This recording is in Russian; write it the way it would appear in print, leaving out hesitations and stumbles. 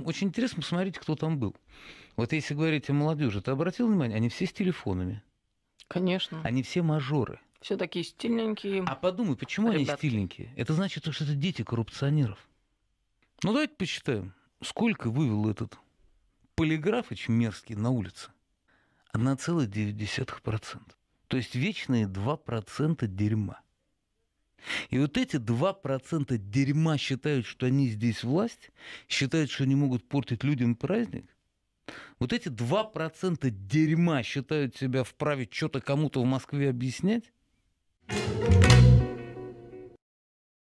Очень интересно посмотреть, кто там был. Вот если говорить о молодежи, ты обратил внимание, они все с телефонами, Конечно. они все мажоры. Все такие стильненькие А подумай, почему они ребятки. стильненькие? Это значит, что это дети коррупционеров. Ну, давайте посчитаем, сколько вывел этот Полиграфыч мерзкий на улице? 1,9%. То есть вечные 2% дерьма. И вот эти 2% дерьма считают, что они здесь власть, считают, что они могут портить людям праздник. Вот эти 2% дерьма считают себя вправе что-то кому-то в Москве объяснять.